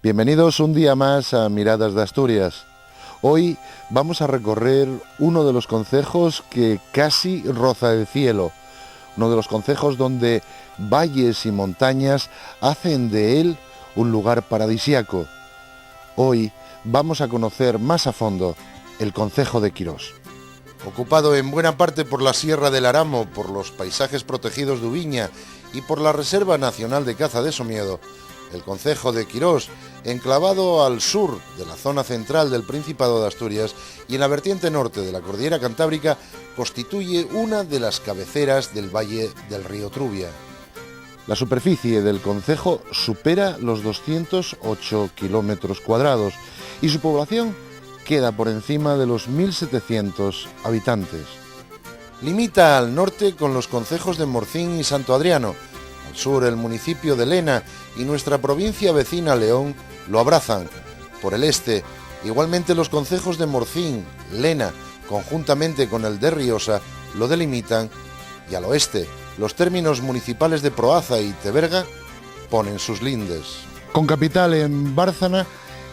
Bienvenidos un día más a Miradas de Asturias. Hoy vamos a recorrer uno de los concejos que casi roza el cielo, uno de los concejos donde valles y montañas hacen de él un lugar paradisíaco. Hoy vamos a conocer más a fondo el concejo de Quirós. Ocupado en buena parte por la Sierra del Aramo, por los paisajes protegidos de Ubiña y por la Reserva Nacional de Caza de Somiedo, el concejo de Quirós, enclavado al sur de la zona central del Principado de Asturias y en la vertiente norte de la Cordillera Cantábrica, constituye una de las cabeceras del valle del río Trubia. La superficie del concejo supera los 208 kilómetros cuadrados y su población queda por encima de los 1.700 habitantes. Limita al norte con los concejos de Morcín y Santo Adriano. Al sur el municipio de Lena y nuestra provincia vecina León lo abrazan. Por el este, igualmente los concejos de Morcín, Lena, conjuntamente con el de Riosa, lo delimitan, y al oeste, los términos municipales de Proaza y Teberga ponen sus lindes. Con capital en Bárcena,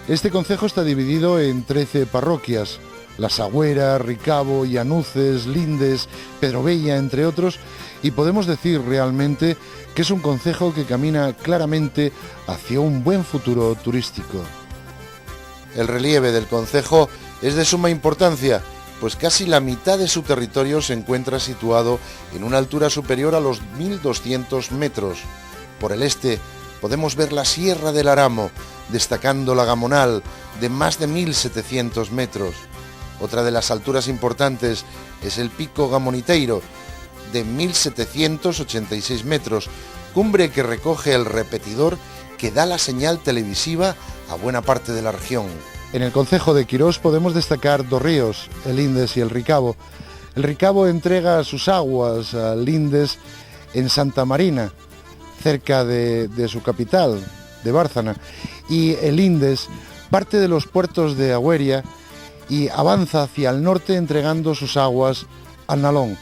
este concejo está dividido en 13 parroquias: La Sagüera, Ricabo, Llanuces, Lindes, Pedrovella, entre otros, y podemos decir realmente que es un concejo que camina claramente hacia un buen futuro turístico. El relieve del concejo es de suma importancia, pues casi la mitad de su territorio se encuentra situado en una altura superior a los 1.200 metros. Por el este podemos ver la Sierra del Aramo, destacando la Gamonal, de más de 1.700 metros. Otra de las alturas importantes es el Pico Gamoniteiro, de 1.786 metros, cumbre que recoge el repetidor que da la señal televisiva a buena parte de la región. En el concejo de Quirós podemos destacar dos ríos, el Lindes y el Ricabo. El Ricabo entrega sus aguas al Lindes en Santa Marina, cerca de su capital, de Bárcena, y el Lindes parte de los puertos de Agüeria y avanza hacia el norte entregando sus aguas al Nalón.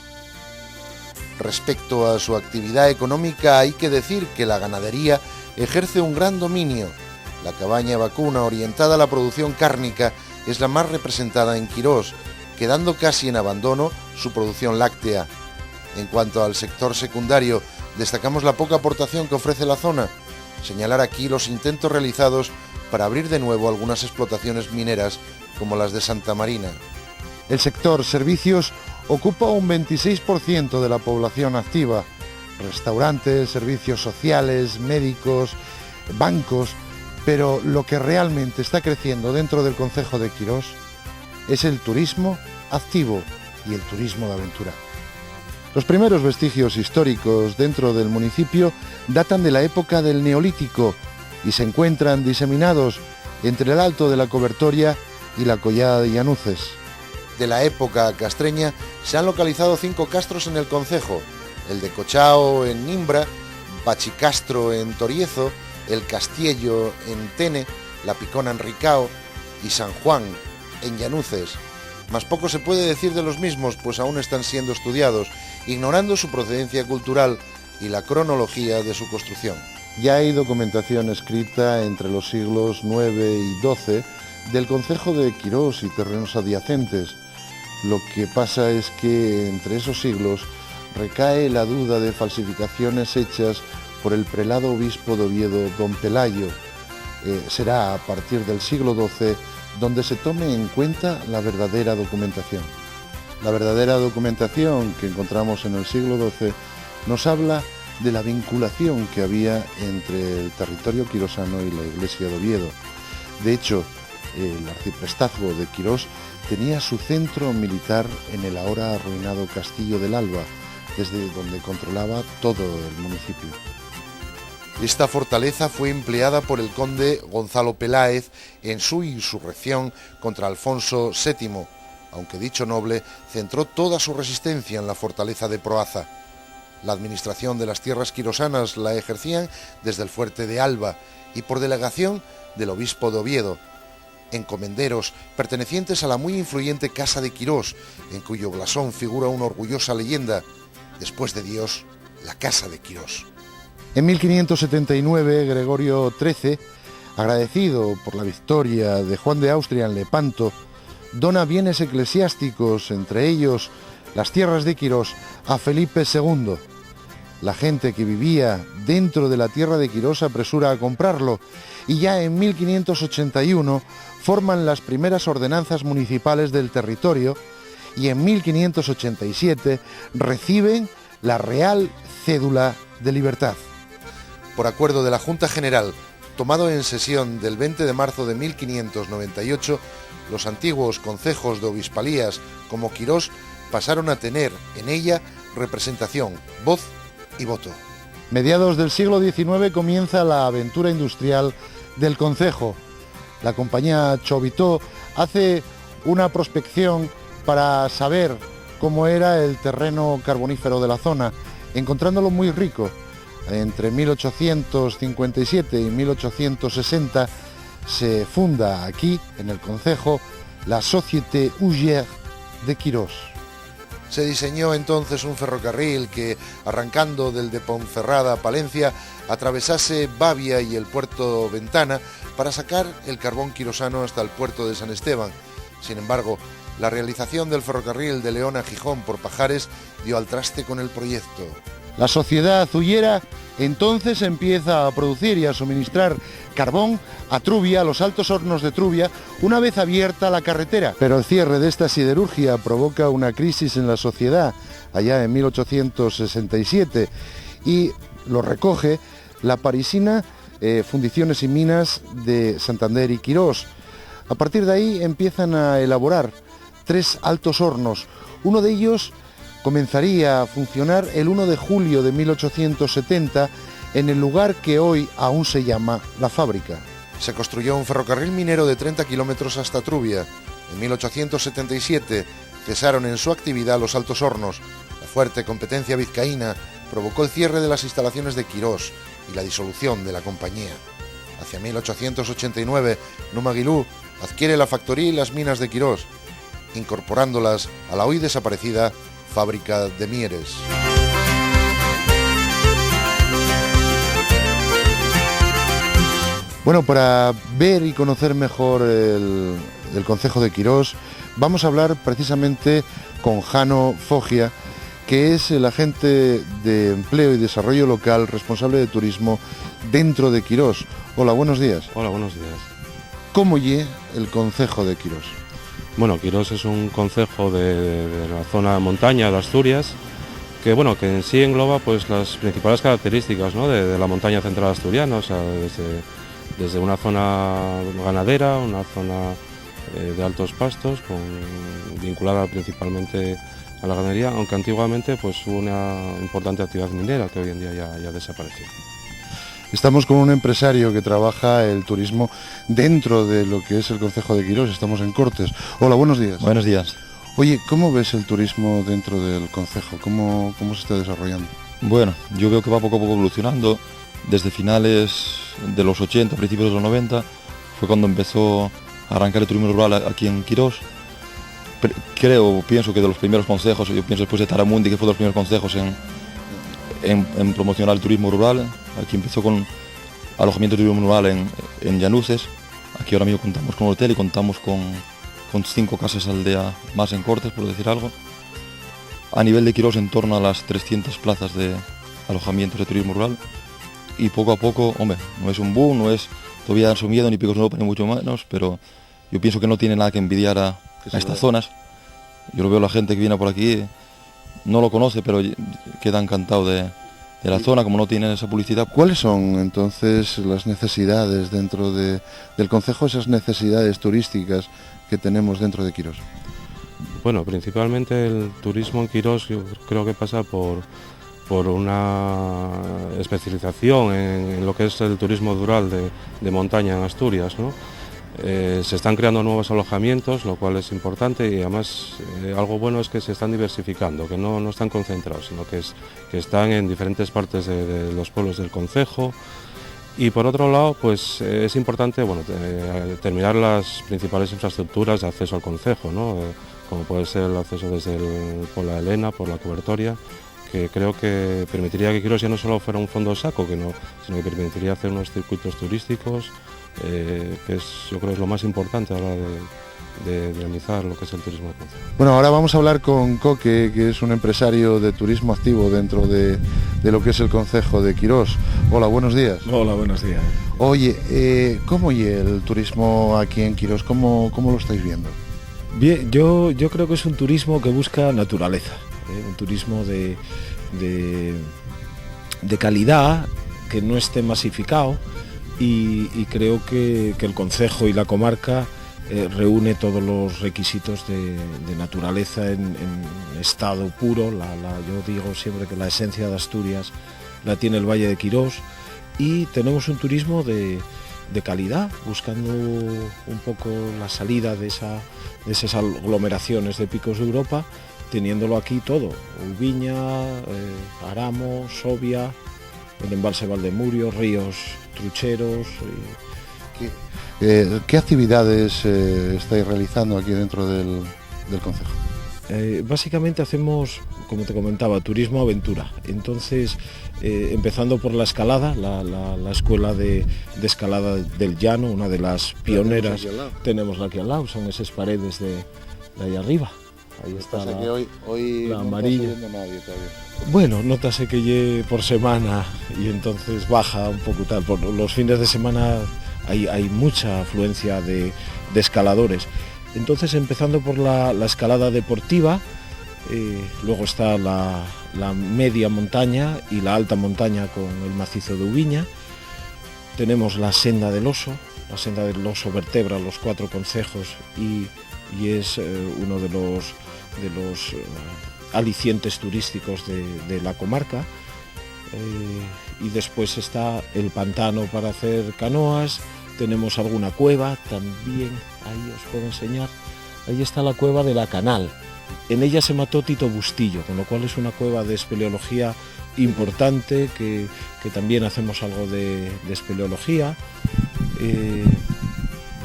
Respecto a su actividad económica, hay que decir que la ganadería ejerce un gran dominio. La cabaña vacuna orientada a la producción cárnica es la más representada en Quirós, quedando casi en abandono su producción láctea. En cuanto al sector secundario, destacamos la poca aportación que ofrece la zona. Señalar aquí los intentos realizados para abrir de nuevo algunas explotaciones mineras como las de Santa Marina. El sector servicios ocupa un 26% de la población activa. Restaurantes, servicios sociales, médicos, bancos, pero lo que realmente está creciendo dentro del concejo de Quirós es el turismo activo y el turismo de aventura. Los primeros vestigios históricos dentro del municipio datan de la época del Neolítico y se encuentran diseminados entre el Alto de la Cobertoria y la Collada de Llanuces. De la época castreña se han localizado 5 castros en el concejo: el de Cochao en Nimbra, Pachicastro en Toriezo, el Castiello en Tene, la Picona en Ricao y San Juan en Llanuces. Más poco se puede decir de los mismos, pues aún están siendo estudiados, ignorando su procedencia cultural y la cronología de su construcción. Ya hay documentación escrita entre los siglos IX y XII del concejo de Quirós y terrenos adyacentes. Lo que pasa es que entre esos siglos recae la duda de falsificaciones hechas por el prelado obispo de Oviedo, don Pelayo. Será a partir del siglo XII donde se tome en cuenta la verdadera documentación. La verdadera documentación que encontramos en el siglo XII nos habla de la vinculación que había entre el territorio quirosano y la iglesia de Oviedo. De hecho, el arciprestazgo de Quirós tenía su centro militar en el ahora arruinado Castillo del Alba, desde donde controlaba todo el municipio. Esta fortaleza fue empleada por el conde Gonzalo Peláez en su insurrección contra Alfonso VII, aunque dicho noble centró toda su resistencia en la fortaleza de Proaza. La administración de las tierras quirosanas la ejercían desde el fuerte de Alba y por delegación del obispo de Oviedo, encomenderos pertenecientes a la muy influyente Casa de Quirós, en cuyo blasón figura una orgullosa leyenda: después de Dios, la Casa de Quirós. En 1579, Gregorio XIII Agradecido por la victoria de Juan de Austria en Lepanto, dona bienes eclesiásticos, entre ellos las tierras de Quirós, a Felipe II. La gente que vivía dentro de la tierra de Quirós se apresura a comprarlo y ya en 1581 forman las primeras ordenanzas municipales del territorio y en 1587 reciben la Real Cédula de Libertad. Por acuerdo de la Junta General, tomado en sesión del 20 de marzo de 1598, los antiguos concejos de obispalías como Quirós pasaron a tener en ella representación, voz y voto. Mediados del siglo XIX comienza la aventura industrial del concejo. La compañía Chobitó hace una prospección para saber cómo era el terreno carbonífero de la zona, encontrándolo muy rico. Entre 1857 y 1860 se funda aquí, en el concejo, la Société Houillère de Quirós. Se diseñó entonces un ferrocarril que, arrancando del de Ponferrada a Palencia, atravesase Bavia y el puerto Ventana para sacar el carbón quirosano hasta el puerto de San Esteban. Sin embargo, la realización del ferrocarril de León a Gijón por Pajares dio al traste con el proyecto. La sociedad hullera entonces empieza a producir y a suministrar carbón a Trubia, a los altos hornos de Trubia, una vez abierta la carretera. Pero el cierre de esta siderurgia provoca una crisis en la sociedad allá en 1867 y lo recoge la parisina Fundiciones y Minas de Santander y Quirós. A partir de ahí empiezan a elaborar 3 altos hornos. Uno de ellos comenzaría a funcionar el 1 de julio de 1870 en el lugar que hoy aún se llama La Fábrica. Se construyó un ferrocarril minero de 30 kilómetros hasta Trubia. En 1877 cesaron en su actividad los altos hornos. La fuerte competencia vizcaína provocó el cierre de las instalaciones de Quirós y la disolución de la compañía. Hacia 1889, Numaguilú adquiere la factoría y las minas de Quirós, incorporándolas a la hoy desaparecida Fábrica de Mieres. Bueno, para ver y conocer mejor el concejo de Quirós, vamos a hablar precisamente con Jano Foggia, que es el agente de empleo y desarrollo local responsable de turismo dentro de Quirós. Hola, buenos días. Hola, buenos días. ¿Cómo lle el concejo de Quirós? Bueno, Quirós es un concejo de la zona de montaña de Asturias, que en sí engloba pues las principales características, ¿no?, de la montaña central asturiana, o sea, desde una zona ganadera, una zona de altos pastos, vinculada principalmente a la ganadería, aunque antiguamente pues hubo una importante actividad minera que hoy en día ya desapareció. Estamos con un empresario que trabaja el turismo dentro de lo que es el concejo de Quirós. Estamos en Cortes. Hola, buenos días. Buenos días. Oye, ¿cómo ves el turismo dentro del concejo? ¿Cómo se está desarrollando? Bueno, yo veo que va poco a poco evolucionando. Desde finales de los 80, principios de los 90, fue cuando empezó a arrancar el turismo rural aquí en Quirós. Pienso que de los primeros consejos, yo pienso después de Taramundi, que fue de los primeros consejos en promocionar el turismo rural. Aquí empezó con alojamiento de turismo rural en Llanuces. Aquí ahora mismo contamos con un hotel y contamos con 5 casas aldea más en Cortes, por decir algo. A nivel de Quirós, en torno a las 300 plazas de alojamientos de turismo rural. Y poco a poco, no es un boom, no es todavía su miedo, ni Picos Europa, ni mucho menos, pero yo pienso que no tiene nada que envidiar a estas zonas. Yo lo veo, la gente que viene por aquí no lo conoce, pero queda encantado de la zona, como no tiene esa publicidad. ¿Cuáles son entonces las necesidades dentro del concejo, esas necesidades turísticas que tenemos dentro de Quirós? Bueno, principalmente el turismo en Quirós yo creo que pasa por una especialización en lo que es el turismo rural de montaña en Asturias, ¿no? Se están creando nuevos alojamientos, lo cual es importante, y además algo bueno es que se están diversificando, que no están concentrados, sino que están en diferentes partes de los pueblos del concejo. Y por otro lado, pues es importante terminar las principales infraestructuras de acceso al concejo, ¿no? Como puede ser el acceso desde por la Elena, por la Cobertoria, que creo que permitiría que Quirós ya no solo fuera un fondo saco, sino que permitiría hacer unos circuitos turísticos que yo creo es lo más importante a la hora de dinamizar lo que es el turismo de concejo. Bueno, ahora vamos a hablar con Coque, que es un empresario de turismo activo dentro de lo que es el concejo de Quirós. Hola, buenos días. Hola, buenos días. Oye, ¿cómo y el turismo aquí en Quirós? ¿Cómo lo estáis viendo? Bien, yo creo que es un turismo que busca naturaleza, un turismo de calidad, que no esté masificado, y creo que el concejo y la comarca reúne todos los requisitos de naturaleza en estado puro. Yo digo siempre que la esencia de Asturias la tiene el Valle de Quirós, y tenemos un turismo de calidad, buscando un poco la salida de esas aglomeraciones de picos de Europa, teniéndolo aquí todo: Ubiña, Aramo, Sovia, el embalse Valdemurio, ríos trucheros. ¿Qué actividades estáis realizando aquí dentro del concejo? Básicamente hacemos, como te comentaba, turismo aventura. Entonces, empezando por la escalada, la escuela de escalada del llano, una de las pioneras. Tenemos aquí al lado, son esas paredes de ahí arriba. Ahí está hoy la no amarilla. está subiendo nadie todavía. Bueno, nótase que llegue por semana y entonces baja un poco tal. Por los fines de semana hay mucha afluencia de escaladores. Entonces, empezando por la escalada deportiva, luego está la media montaña y la alta montaña con el macizo de Ubiña. Tenemos la senda del oso. La senda del oso vertebra los 4 concejos y es uno de los alicientes turísticos de la comarca. Y después está el pantano para hacer canoas. Tenemos alguna cueva también, ahí os puedo enseñar. Ahí está la cueva de la Canal. En ella se mató Tito Bustillo, con lo cual es una cueva de espeleología importante, que también hacemos algo de espeleología.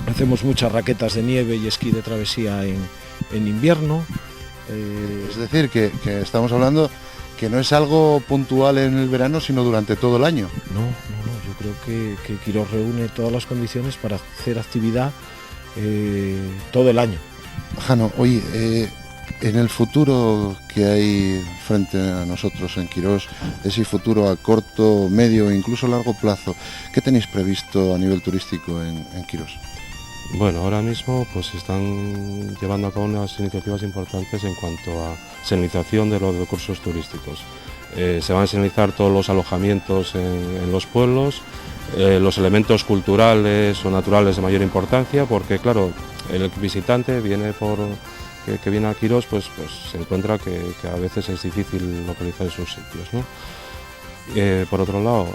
Hacemos muchas raquetas de nieve y esquí de travesía en invierno. Es decir, que estamos hablando que no es algo puntual en el verano, sino durante todo el año. No, yo creo que Quirós reúne todas las condiciones para hacer actividad todo el año. Jano, oye, en el futuro que hay frente a nosotros en Quirós, ese futuro a corto, medio e incluso largo plazo, ¿qué tenéis previsto a nivel turístico en Quirós? Bueno, ahora mismo pues se están llevando a cabo unas iniciativas importantes en cuanto a señalización de los recursos turísticos. Se van a señalizar todos los alojamientos en los pueblos, los elementos culturales o naturales de mayor importancia, porque claro, el visitante viene que viene a Quirós, pues se encuentra que a veces es difícil localizar esos sitios, ¿no? Por otro lado,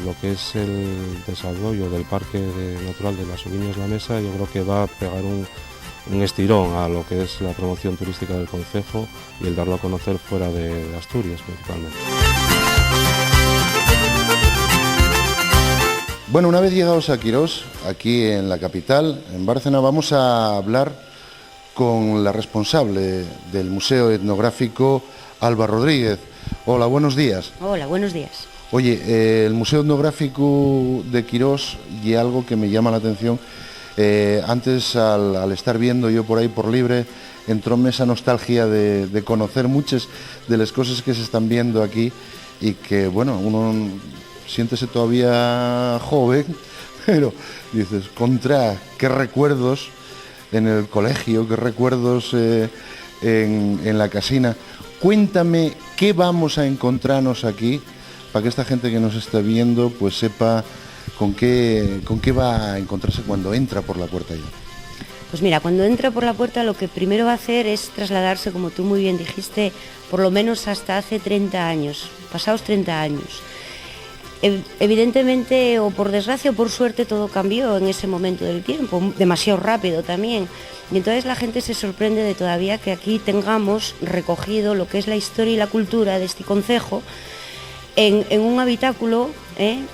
lo que es el desarrollo del Parque Natural de las Ubiñas La Mesa, yo creo que va a pegar un estirón a lo que es la promoción turística del concejo y el darlo a conocer fuera de Asturias principalmente. Bueno, una vez llegados a Quirós, aquí en la capital, en Bárcena, vamos a hablar con la responsable del Museo Etnográfico, Alba Rodríguez. Hola, buenos días. Hola, buenos días. Oye, el Museo Etnográfico de Quirós, y algo que me llama la atención, antes al estar viendo yo por ahí por libre, entróme esa nostalgia de conocer muchas de las cosas que se están viendo aquí, y que, bueno, uno siéntese todavía joven, pero dices, contra, qué recuerdos en el colegio, qué recuerdos en la casina. Cuéntame qué vamos a encontrarnos aquí, para que esta gente que nos está viendo pues sepa con qué va a encontrarse cuando entra por la puerta ya. Pues mira, cuando entra por la puerta lo que primero va a hacer es trasladarse, como tú muy bien dijiste, por lo menos hasta hace 30 años, pasados 30 años. Evidentemente, o por desgracia o por suerte, todo cambió en ese momento del tiempo, demasiado rápido también. Y entonces la gente se sorprende de todavía que aquí tengamos recogido lo que es la historia y la cultura de este concejo en un habitáculo,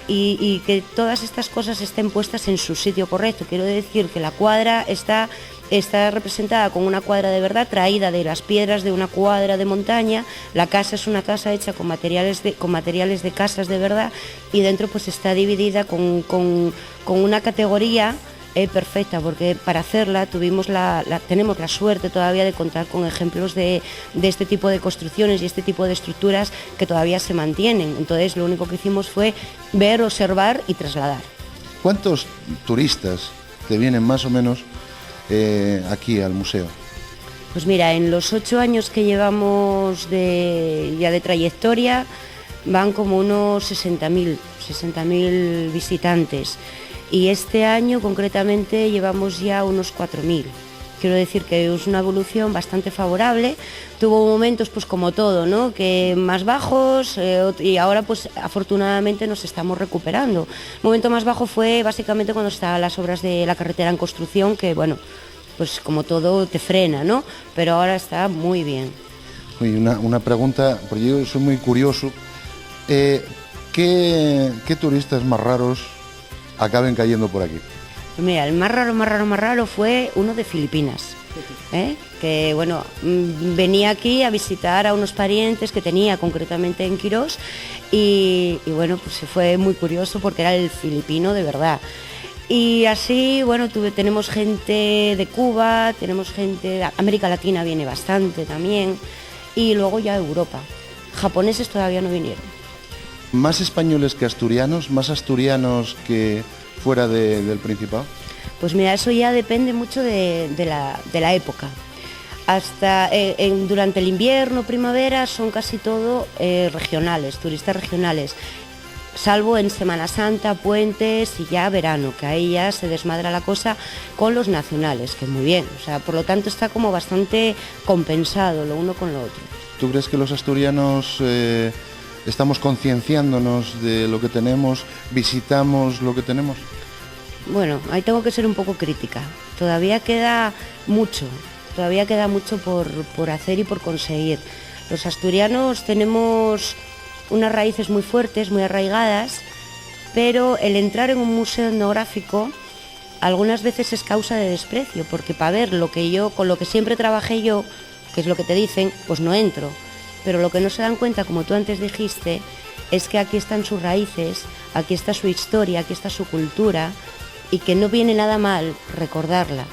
y que todas estas cosas estén puestas en su sitio correcto. Quiero decir que la cuadra está está representada con una cuadra de verdad traída de las piedras de una cuadra de montaña. La casa es una casa hecha con materiales de casas de verdad, y dentro pues está dividida con una categoría perfecta, porque para hacerla tenemos la suerte todavía de contar con ejemplos de este tipo de construcciones y este tipo de estructuras que todavía se mantienen. Entonces lo único que hicimos fue ver, observar y trasladar. ¿Cuántos turistas te vienen más o menos aquí al museo? Pues mira, en los 8 años que llevamos ya de trayectoria van como unos 60.000 visitantes. Y este año concretamente llevamos ya unos 4.000. Quiero decir que es una evolución bastante favorable. Tuvo momentos pues como todo, ¿no?, que más bajos, y ahora pues afortunadamente nos estamos recuperando. El momento más bajo fue básicamente cuando estaban las obras de la carretera en construcción, que bueno, pues como todo te frena, ¿no? Pero ahora está muy bien. Oye, una pregunta, porque yo soy muy curioso. ¿Qué turistas más raros acaben cayendo por aquí? Pues mira, el más raro fue uno de Filipinas, que bueno, venía aquí a visitar a unos parientes que tenía concretamente en Quirós, y bueno, pues fue muy curioso porque era el filipino de verdad. Y así, bueno, tenemos gente de Cuba, tenemos gente de América Latina, viene bastante también, y luego ya Europa. Japoneses todavía no vinieron. ¿Más españoles que asturianos? ¿Más asturianos que fuera del Principado? Pues mira, eso ya depende mucho de la época. Hasta durante el invierno, primavera, son casi todo regionales, turistas regionales, salvo en Semana Santa, puentes y ya verano, que ahí ya se desmadra la cosa con los nacionales, que muy bien. O sea, por lo tanto está como bastante compensado lo uno con lo otro. ¿Tú crees que los asturianos estamos concienciándonos de lo que tenemos, visitamos lo que tenemos? Bueno, ahí tengo que ser un poco crítica. Todavía queda mucho por hacer y por conseguir. Los asturianos tenemos unas raíces muy fuertes, muy arraigadas, pero el entrar en un museo etnográfico algunas veces es causa de desprecio, porque para ver con lo que siempre trabajé yo, que es lo que te dicen, pues no entro. Pero lo que no se dan cuenta, como tú antes dijiste, es que aquí están sus raíces, aquí está su historia, aquí está su cultura, y que no viene nada mal recordarla,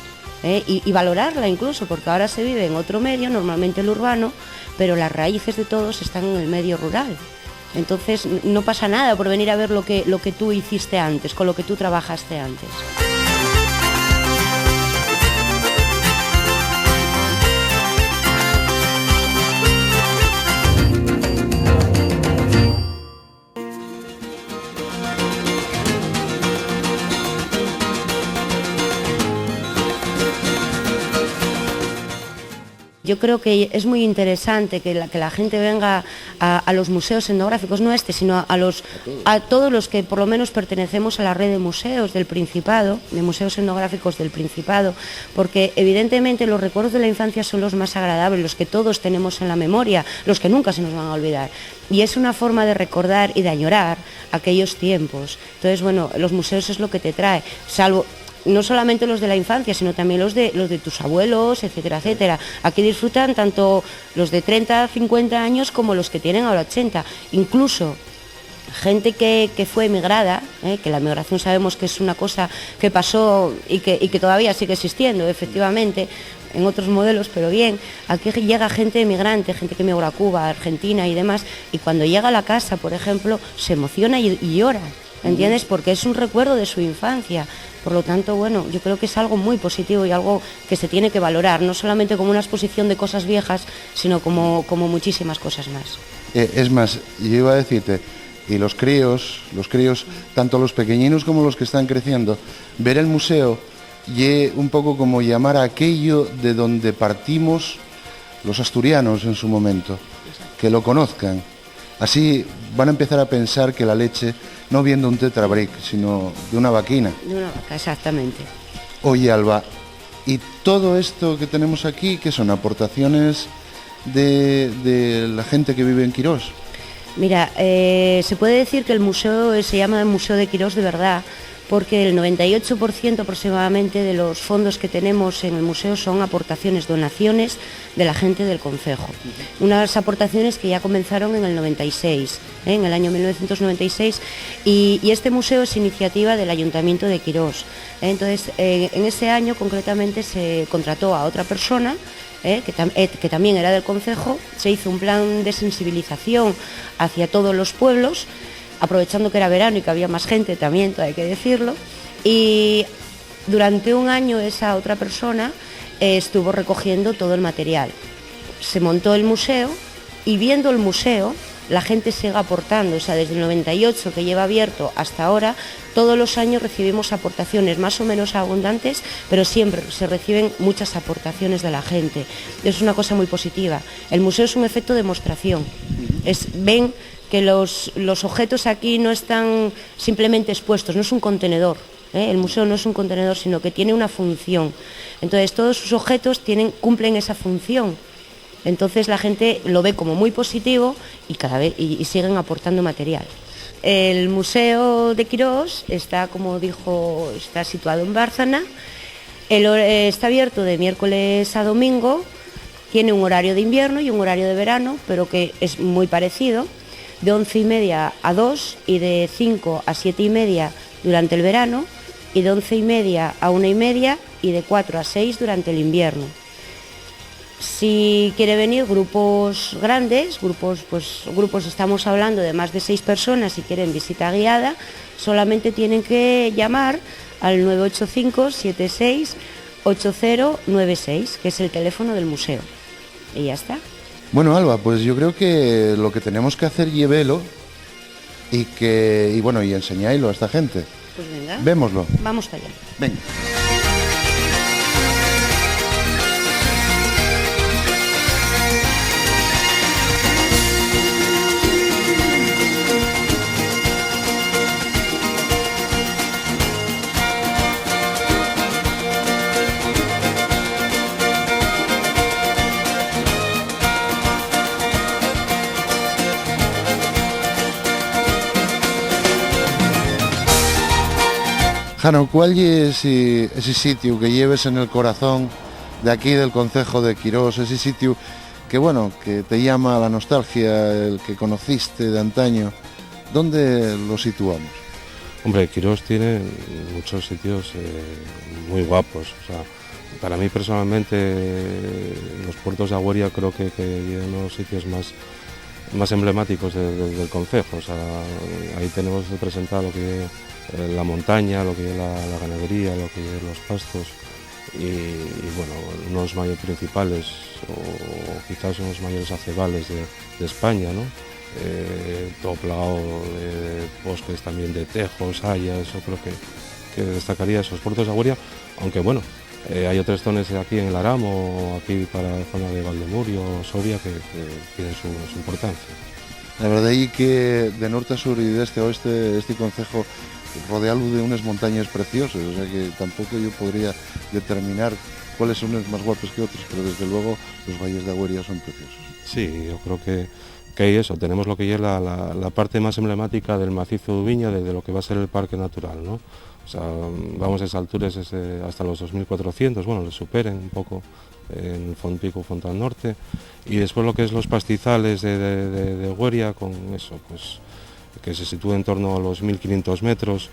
y valorarla incluso, porque ahora se vive en otro medio, normalmente el urbano, pero las raíces de todos están en el medio rural. Entonces no pasa nada por venir a ver lo que tú hiciste antes, con lo que tú trabajaste antes. Yo creo que es muy interesante que la gente venga a los museos etnográficos, no sino a todos los que por lo menos pertenecemos a la red de museos del Principado, de museos etnográficos del Principado, porque evidentemente los recuerdos de la infancia son los más agradables, los que todos tenemos en la memoria, los que nunca se nos van a olvidar. Y es una forma de recordar y de añorar aquellos tiempos. Entonces, bueno, los museos es lo que te trae, salvo no solamente los de la infancia, sino también los de tus abuelos, etcétera, etcétera. Aquí disfrutan tanto los de 30, 50 años como los que tienen ahora 80. Incluso gente que fue emigrada, que la emigración sabemos que es una cosa que pasó y que todavía sigue existiendo, efectivamente, en otros modelos, pero bien, aquí llega gente emigrante, gente que emigra a Cuba, Argentina y demás, y cuando llega a la casa, por ejemplo, se emociona y llora, ¿entiendes? Porque es un recuerdo de su infancia. Por lo tanto, bueno, yo creo que es algo muy positivo y algo que se tiene que valorar, no solamente como una exposición de cosas viejas, sino como muchísimas cosas más. Es más, yo iba a decirte, y los críos, tanto los pequeñinos como los que están creciendo, ver el museo y un poco como llamar a aquello de donde partimos los asturianos en su momento, que lo conozcan. Así van a empezar a pensar que la leche, no viendo un tetrabric, sino de una vaquina. De una vaca, exactamente. Oye, Alba, ¿y todo esto que tenemos aquí, qué son aportaciones de la gente que vive en Quirós? Mira, se puede decir que el museo se llama el Museo de Quirós de verdad, porque el 98% aproximadamente de los fondos que tenemos en el museo son aportaciones, donaciones de la gente del concejo. Unas aportaciones que ya comenzaron en el 96, en el año 1996, y este museo es iniciativa del Ayuntamiento de Quirós. Entonces, en ese año concretamente se contrató a otra persona que también era del concejo. Se hizo un plan de sensibilización hacia todos los pueblos, aprovechando que era verano y que había más gente también, todo hay que decirlo, y durante un año esa otra persona estuvo recogiendo todo el material. Se montó el museo y viendo el museo la gente sigue aportando, o sea, desde el 98 que lleva abierto hasta ahora, todos los años recibimos aportaciones más o menos abundantes, pero siempre se reciben muchas aportaciones de la gente. Es una cosa muy positiva. El museo es un efecto de demostración. Ven que los objetos aquí no están simplemente expuestos, no es un contenedor. El museo no es un contenedor, sino que tiene una función. Entonces todos sus objetos cumplen esa función. Entonces la gente lo ve como muy positivo y cada vez y siguen aportando material. El Museo de Quirós está, como dijo, está situado en Bárcena. Está abierto de miércoles a domingo. Tiene un horario de invierno y un horario de verano, pero que es muy parecido, de 11:30 a 2 y de 5 a 7:30 durante el verano, y de 11:30 a 1:30 y de 4 a 6 durante el invierno. Si quiere venir grupos grandes, grupos estamos hablando de más de 6 personas, si quieren visita guiada, solamente tienen que llamar al 985 76 8096, que es el teléfono del museo. Y ya está. Bueno, Alba, pues yo creo que lo que tenemos que hacer, llévelo y enseñáislo a esta gente. Pues venga. Vémoslo. Vamos para allá. Venga. Jano, ¿cuál es ese sitio que lleves en el corazón de aquí del concejo de Quirós? Ese sitio que te llama a la nostalgia, el que conociste de antaño. ¿Dónde lo situamos? Hombre, Quirós tiene muchos sitios muy guapos. O sea, para mí personalmente los puertos de Agüeria creo que tienen unos sitios más emblemáticos del concejo. O sea, ahí tenemos representado lo que la montaña, lo que es la ganadería, lo que es los pastos y unos mayores principales o quizás unos mayores acebales de España, ¿no? Todo plagado de bosques también de tejos, hayas. Yo creo que destacaría esos puertos de Agüeria, aunque hay otras zonas aquí en el Aram o aquí para la zona de Valdemurio o Soria que tienen su importancia. La verdad es que de norte a sur y de este a oeste este concejo rodeado de unas montañas preciosas, o sea que tampoco yo podría determinar cuáles son unas más guapas que otras, pero desde luego los valles de Agüeria son preciosos. Sí, yo creo que hay eso, tenemos lo que es la parte más emblemática del macizo de Ubiña, de lo que va a ser el parque natural, ¿no? O sea, vamos a esas alturas hasta los 2400, le superen un poco en el pico Fontán Norte, y después lo que es los pastizales de Agüeria, con eso, pues que se sitúa en torno a los 1500 metros.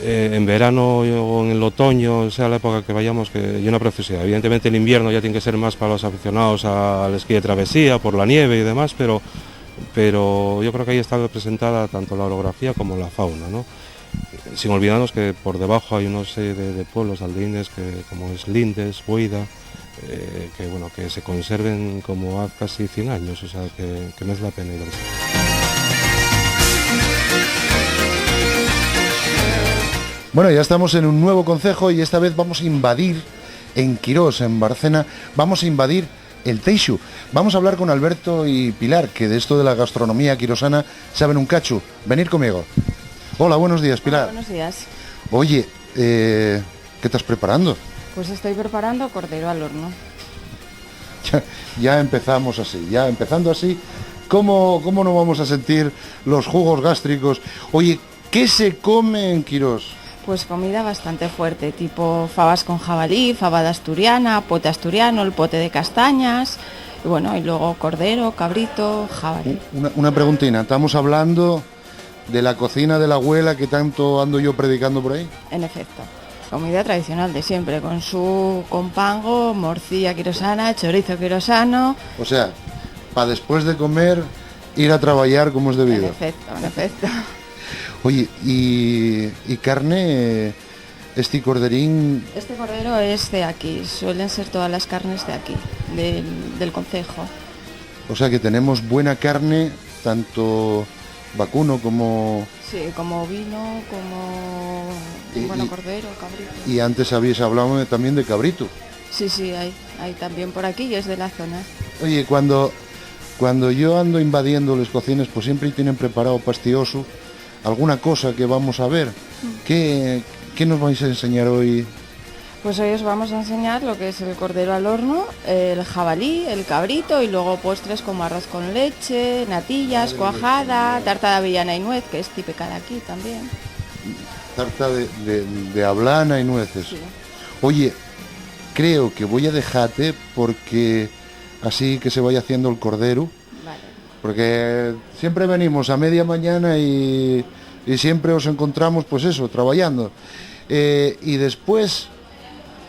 En verano o en el otoño, sea la época que vayamos, que hay una preciosidad. Evidentemente el invierno ya tiene que ser más para los aficionados al esquí de travesía, por la nieve y demás, pero yo creo que ahí está representada tanto la orografía como la fauna, ¿no? Sin olvidarnos que por debajo hay unos de pueblos aldeínes como es Lindes, Boida, que se conserven como hace casi 100 años, o sea que no es la pena ir a visitar. Bueno, ya estamos en un nuevo concejo y esta vez vamos a invadir en Quirós, en Bárcena, vamos a invadir el Teixu. Vamos a hablar con Alberto y Pilar, que de esto de la gastronomía quirosana saben un cacho. Venid conmigo. Hola, buenos días, Pilar. Hola, buenos días. Oye, ¿qué estás preparando? Pues estoy preparando cordero al horno. Ya empezamos así, empezando así, ¿cómo no vamos a sentir los jugos gástricos? Oye, ¿qué se come en Quirós? Pues comida bastante fuerte, tipo fabas con jabalí, fabada asturiana, pote asturiano, el pote de castañas, y bueno, y luego cordero, cabrito, jabalí. Una preguntina, ¿estamos hablando de la cocina de la abuela que tanto ando yo predicando por ahí? En efecto, comida tradicional de siempre, con su compango, morcilla quirosana, chorizo quirosano. O sea, para después de comer ir a trabajar como es debido. En efecto. Oye, y carne, este corderín... Este cordero es de aquí, suelen ser todas las carnes de aquí, del concejo. O sea que tenemos buena carne, tanto vacuno como... Sí, como ovino, como cordero, cabrito. Y antes habéis hablado también de cabrito. Sí, hay también por aquí y es de la zona. Oye, cuando yo ando invadiendo las cocinas, pues siempre tienen preparado pastioso alguna cosa que vamos a ver. ¿Qué nos vais a enseñar hoy? Pues hoy os vamos a enseñar lo que es el cordero al horno, el jabalí, el cabrito y luego postres como arroz con leche, natillas, cuajada, tarta de avellana y nuez, que es típica de aquí también. Tarta de ablana y nueces. Sí. Oye, creo que voy a dejarte porque así que se vaya haciendo el cordero. Vale. Porque siempre venimos a media mañana y siempre os encontramos, pues eso, trabajando. Y después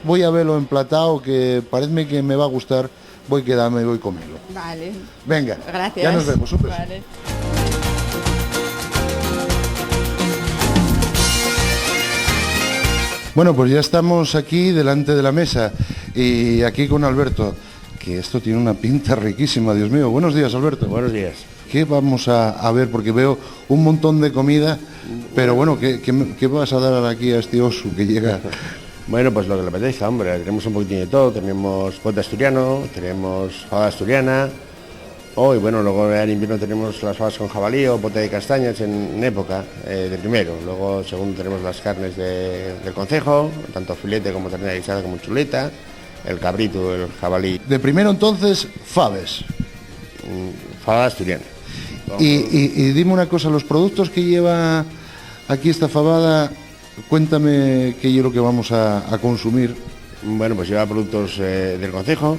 voy a verlo emplatado, que parece que me va a gustar, voy a quedarme y voy a comerlo. Vale. Venga, Gracias. ya nos vemos. Un beso. Vale. Bueno, pues ya estamos aquí delante de la mesa y aquí con Alberto, que esto tiene una pinta riquísima, Dios mío. Buenos días, Alberto. Buenos días. ¿Qué vamos a ver? Porque veo un montón de comida, pero bueno, ¿qué vas a dar aquí a este oso que llega? Bueno, pues lo que le apetezca, hombre. Tenemos un poquitín de todo. Tenemos pote asturiano, tenemos fabada asturiana. Y bueno, luego en invierno tenemos las fabas con jabalí o pote de castañas en época de primero. Luego, segundo, tenemos las carnes del concejo, tanto filete como ternera guisada como chuleta, el cabrito, el jabalí. De primero entonces, faves. Fabada asturiana. Y dime una cosa, los productos que lleva aquí esta fabada, cuéntame qué es lo que vamos a consumir. Bueno, pues lleva productos del concejo,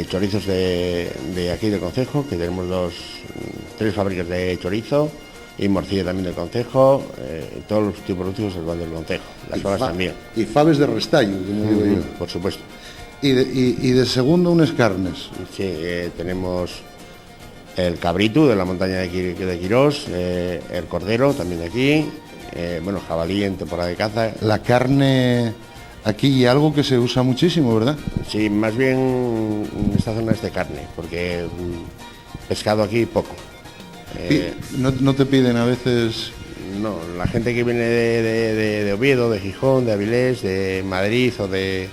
chorizos de aquí del concejo, que tenemos 3 fábricas de chorizo y morcilla también del concejo, todos los tipos de productos del concejo, las fabas también. Y faves de restallo, como digo yo. Por supuesto. Y de segundo unas carnes. Sí, tenemos el cabrito de la montaña de Quirós, el cordero también de aquí, bueno, jabalí en temporada de caza. La carne aquí y algo que se usa muchísimo, ¿verdad? Sí, más bien en esta zona es de carne, porque pescado aquí poco. ¿No te piden a veces? No, la gente que viene de Oviedo, de Gijón, de Avilés, de Madrid o de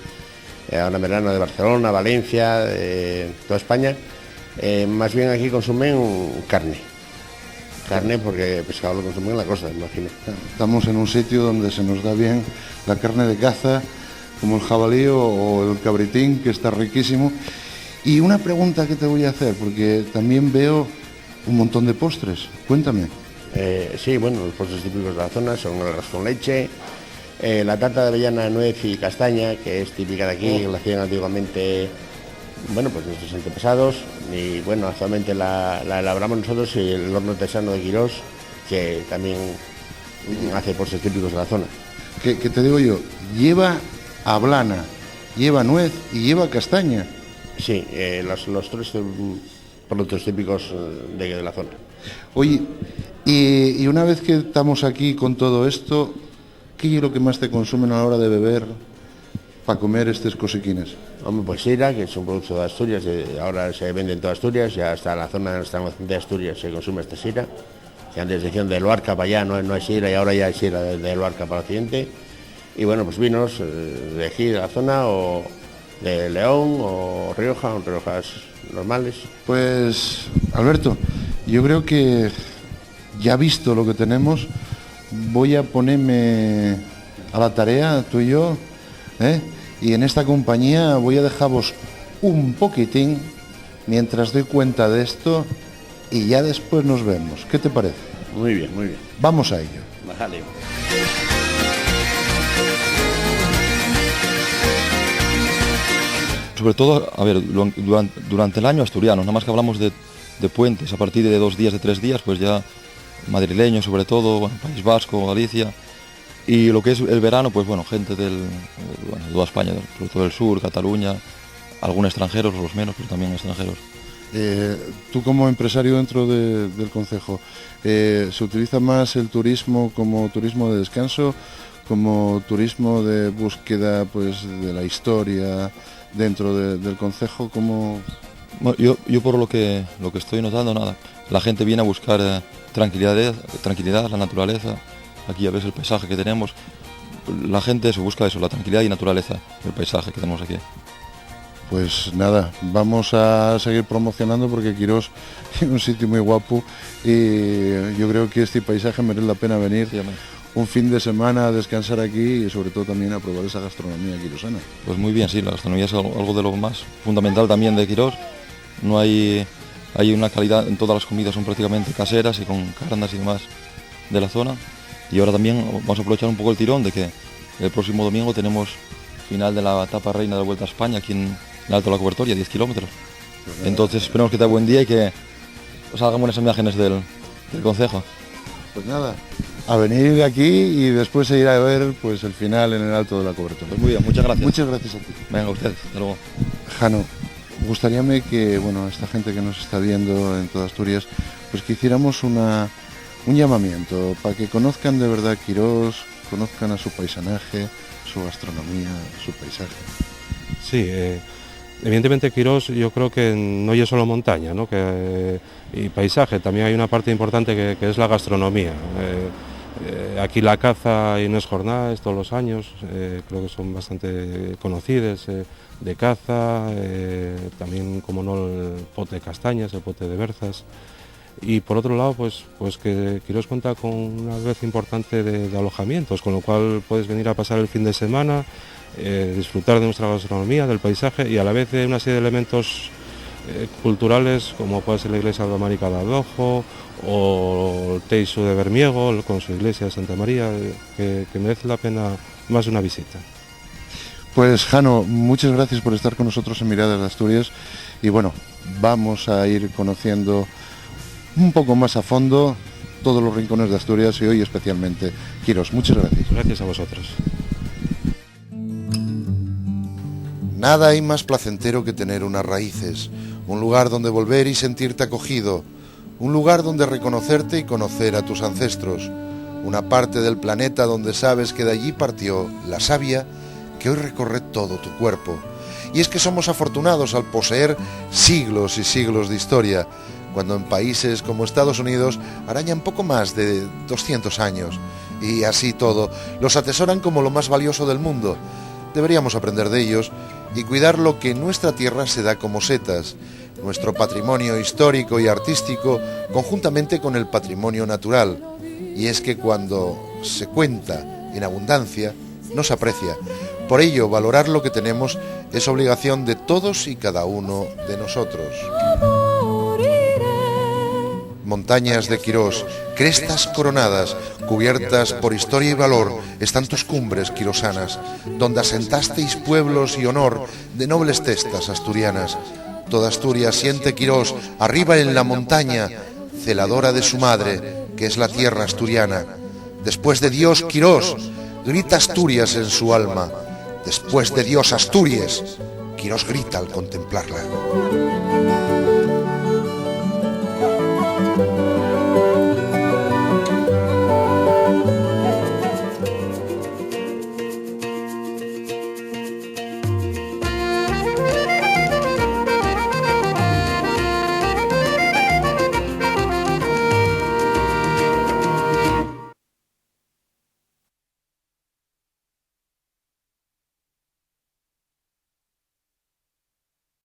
ahora en verano de Barcelona, Valencia, de toda España, más bien aquí consumen carne. Carne porque pescado lo consumen en la costa, imagino. Estamos en un sitio donde se nos da bien la carne de caza, como el jabalí o el cabritín, que está riquísimo. Y una pregunta que te voy a hacer, porque también veo un montón de postres. Cuéntame. Sí, bueno, los postres típicos de la zona son el arroz con leche, la tarta de avellana, nuez y castaña, que es típica de aquí, la hacían antiguamente, bueno, pues nuestros antepasados, y bueno, actualmente la elaboramos nosotros y el horno artesano de Quirós, que también hace postres típicos de la zona. Que te digo yo, lleva ablana, lleva nuez y lleva castaña. Sí, los 3 productos típicos de la zona. Oye, y una vez que estamos aquí con todo esto, ¿qué es lo que más te consumen a la hora de beber para comer estas cosiquinas? Hombre, pues sidra, que es un producto de Asturias, ahora se vende en toda Asturias, ya hasta la zona de Asturias se consume esta sidra, que antes decían de Luarca para allá no hay sidra y ahora ya hay sidra de Luarca para el occidente. Y bueno, pues vinos de aquí, de la zona, o de León, o Riojas normales. Pues, Alberto, yo creo que ya visto lo que tenemos, voy a ponerme a la tarea, tú y yo, y en esta compañía voy a dejaros un poquitín mientras doy cuenta de esto y ya después nos vemos. ¿Qué te parece? Muy bien, muy bien. Vamos a ello. Bájale. sobre todo, a ver, durante el año asturiano, nada más que hablamos de puentes, a partir de 2 días, de 3 días, pues ya madrileños sobre todo, bueno, País Vasco, Galicia, y lo que es el verano, pues bueno, gente de toda España, sobre todo del sur, Cataluña, algunos extranjeros, los menos, pero también extranjeros. Tú como empresario dentro del concejo, ¿se utiliza más el turismo como turismo de descanso, como turismo de búsqueda pues de la historia dentro del concejo? ¿Cómo...? Bueno, yo por lo que estoy notando, nada, la gente viene a buscar tranquilidad, la naturaleza. Aquí ya ves el paisaje que tenemos, la gente se busca eso, la tranquilidad y naturaleza, el paisaje que tenemos aquí. Pues nada, vamos a seguir promocionando porque Quirós tiene un sitio muy guapo y yo creo que este paisaje merece la pena venir un fin de semana a descansar aquí y sobre todo también a probar esa gastronomía quirosana. Pues muy bien, sí, la gastronomía es algo de lo más fundamental también de Quirós. No hay una calidad, en todas las comidas son prácticamente caseras y con carnes y demás de la zona. Y ahora también vamos a aprovechar un poco el tirón de que el próximo domingo tenemos final de la etapa reina de la Vuelta a España aquí en el Alto de la Cobertoria, 10 kilómetros. Entonces esperemos que te buen día y que salgan buenas imágenes del concejo. Pues nada, a venir aquí y después ir a ver pues el final en el Alto de la Cobertoria. Pues muy bien, muchas gracias. Muchas gracias a ti. Venga, usted, hasta luego. Jano, gustaríame que, bueno, esta gente que nos está viendo en toda Asturias, pues que hiciéramos un llamamiento para que conozcan de verdad Quirós, conozcan a su paisanaje, su gastronomía, su paisaje. Sí, evidentemente Quirós yo creo que no es solo montaña, ¿no? Y paisaje, también hay una parte importante que es la gastronomía. Aquí la caza hay unas jornadas todos los años, creo que son bastante conocidas, de caza, también como no el pote de castañas, el pote de berzas. Y por otro lado, pues que Quirós cuenta con una red importante de alojamientos, con lo cual puedes venir a pasar el fin de semana, disfrutar de nuestra gastronomía, del paisaje y a la vez de una serie de elementos culturales como puede ser la iglesia aldomárica de Adojo o el Teixo de Bermiego con su iglesia de Santa María, que merece la pena más de una visita. Pues Jano, muchas gracias por estar con nosotros en Miradas de Asturias y bueno, vamos a ir conociendo un poco más a fondo todos los rincones de Asturias y hoy especialmente Quirós. Muchas gracias. Gracias a vosotros. Nada hay más placentero que tener unas raíces, un lugar donde volver y sentirte acogido, un lugar donde reconocerte y conocer a tus ancestros, una parte del planeta donde sabes que de allí partió la savia que hoy recorre todo tu cuerpo. Y es que somos afortunados al poseer siglos y siglos de historia, cuando en países como Estados Unidos arañan poco más de 200 años, y así todo, los atesoran como lo más valioso del mundo. Deberíamos aprender de ellos y cuidar lo que en nuestra tierra se da como setas, nuestro patrimonio histórico y artístico, conjuntamente con el patrimonio natural. Y es que cuando se cuenta en abundancia, no se aprecia. Por ello, valorar lo que tenemos es obligación de todos y cada uno de nosotros. Montañas de Quirós, crestas coronadas, cubiertas por historia y valor, están tus cumbres quirosanas, donde asentasteis pueblos y honor de nobles testas asturianas. Toda Asturias siente Quirós, arriba en la montaña, celadora de su madre, que es la tierra asturiana. Después de Dios Quirós, grita Asturias en su alma. Después de Dios Asturias, Quirós grita al contemplarla.